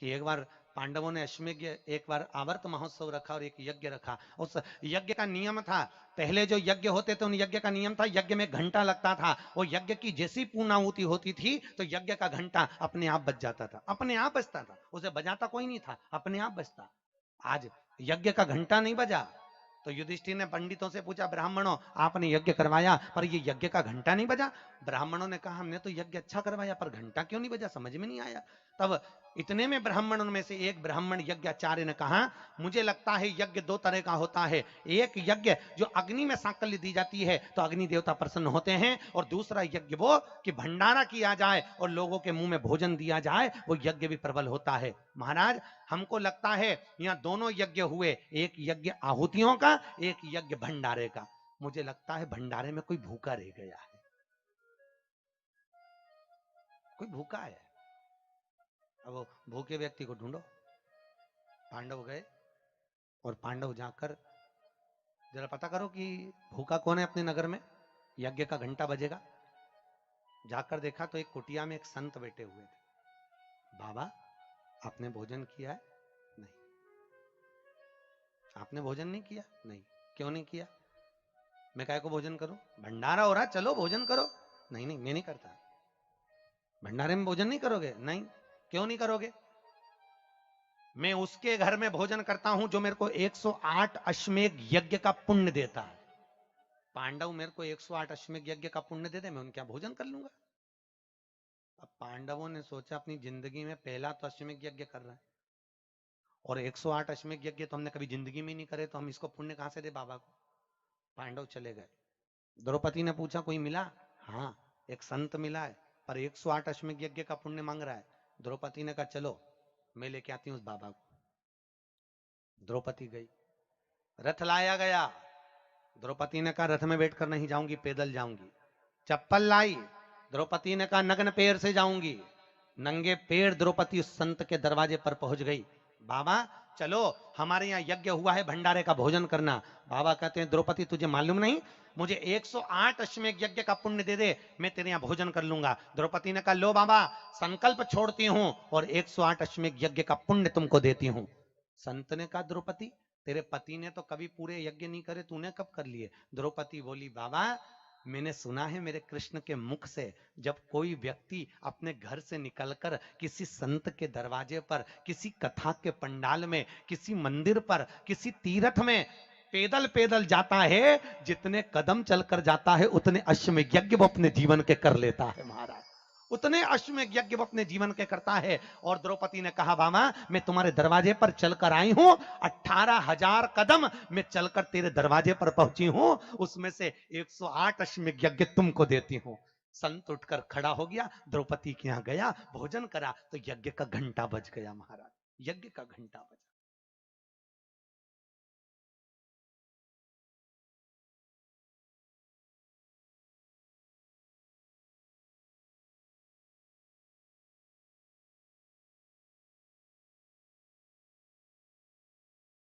कि एक बार पांडवों ने अश्वमेध, एक बार आवर्त महोत्सव रखा और एक यज्ञ रखा। उस यज्ञ का नियम था, पहले जो यज्ञ होते थे उन यज्ञ का नियम था, यज्ञ में घंटा लगता था। वो यज्ञ की जैसी पूर्णाहुति होती थी तो यज्ञ का घंटा अपने आप बज जाता था, अपने आप बजता था, उसे बजाता कोई नहीं था, अपने आप बजता। आज यज्ञ का घंटा नहीं बजा। तो युधिष्ठिर ने पंडितों से पूछा, ब्राह्मणों आपने यज्ञ करवाया पर ये यज्ञ का घंटा नहीं बजा। ब्राह्मणों ने कहा हमने तो यज्ञ अच्छा करवाया पर घंटा क्यों नहीं बजा, समझ में नहीं आया। तब इतने में ब्राह्मणों में से एक ब्राह्मण यज्ञाचार्य ने कहा, मुझे लगता है यज्ञ दो तरह का होता है, एक यज्ञ जो अग्नि में सांकल्य दी जाती है तो अग्नि देवता प्रसन्न होते हैं, और दूसरा यज्ञ वो कि भंडारा किया जाए और लोगों के मुंह में भोजन दिया जाए, वो यज्ञ भी प्रबल होता है। महाराज हमको लगता है यहाँ दोनों यज्ञ हुए, एक यज्ञ आहुतियों का, एक यज्ञ भंडारे का। मुझे लगता है भंडारे में कोई भूखा रह गया है, कोई भूखा है। अब वो भूखे व्यक्ति को ढूंढो। पांडव गए और पांडव जाकर जरा पता करो कि भूखा कौन है अपने नगर में, यज्ञ का घंटा बजेगा। जाकर देखा तो एक कुटिया में एक संत बैठे हुए थे। बाबा आपने भोजन किया है? नहीं। आपने भोजन नहीं किया? नहीं। क्यों नहीं किया? मैं काय को भोजन करूं, भंडारा हो रहा, चलो भोजन करो। नहीं नहीं मैं नहीं करता। भंडारे में भोजन नहीं करोगे? नहीं। क्यों नहीं करोगे? मैं उसके घर में भोजन करता हूं जो मेरे को 108 अश्वमेध यज्ञ का पुण्य देता है। पांडव मेरे को 108 अश्वमेध यज्ञ का पुण्य दे दे, मैं उनके यहाँ भोजन कर लूंगा। अब पांडवों ने सोचा अपनी जिंदगी में पहला तो अश्वमेध यज्ञ कर रहा है, और 108 अश्वमेध यज्ञ तो हमने कभी जिंदगी में नहीं करे, तो हम इसको पुण्य कहां से दे बाबा को। पांडव चले गए। द्रौपदी ने पूछा कोई मिला? हाँ एक संत मिला है, पर 108 अश्वमेध यज्ञ का पुण्य मांग रहा है। द्रौपदी ने कहा चलो मैं लेके आती हूँ उस बाबा को। द्रौपदी गई, रथ लाया गया। द्रौपदी ने कहा रथ में बैठकर नहीं जाऊंगी, पैदल जाऊंगी। चप्पल लाई, द्रौपदी ने कहा नग्न पैर से जाऊंगी। नंगे पैर द्रौपदी उस संत के दरवाजे पर पहुंच गई। बाबा चलो हमारे यहाँ यज्ञ हुआ है, भंडारे का भोजन करना। बाबा कहते हैं द्रौपदी तुझे मालूम नहीं, मुझे 108 अश्वमेध यज्ञ का पुण्य दे दे, मैं तेरे यहाँ भोजन कर लूंगा। द्रौपदी ने कहा लो बाबा संकल्प छोड़ती हूँ और 108 अश्वमेध यज्ञ का पुण्य तुमको देती हूँ। संत ने कहा द्रौपदी तेरे पति ने तो कभी पूरे यज्ञ नहीं करे, तूने कब कर लिए? द्रौपदी बोली बाबा मैंने सुना है मेरे कृष्ण के मुख से, जब कोई व्यक्ति अपने घर से निकलकर किसी संत के दरवाजे पर, किसी कथा के पंडाल में, किसी मंदिर पर, किसी तीर्थ में पैदल पैदल जाता है, जितने कदम चलकर जाता है उतने अश्वमेध यज्ञ वो अपने जीवन के कर लेता है महाराज, उतने अश्वमेध यज्ञ वो अपने जीवन के करता है। और द्रौपदी ने कहा बाबा मैं तुम्हारे दरवाजे पर चलकर आई हूं, 18,000 कदम मैं चलकर तेरे दरवाजे पर पहुंची हूं, उसमें से 108 अश्वमेध यज्ञ तुमको देती हूं। संत उठकर खड़ा हो गया, द्रौपदी के यहां गया, भोजन करा तो यज्ञ का घंटा बज गया महाराज, यज्ञ का घंटा बजा।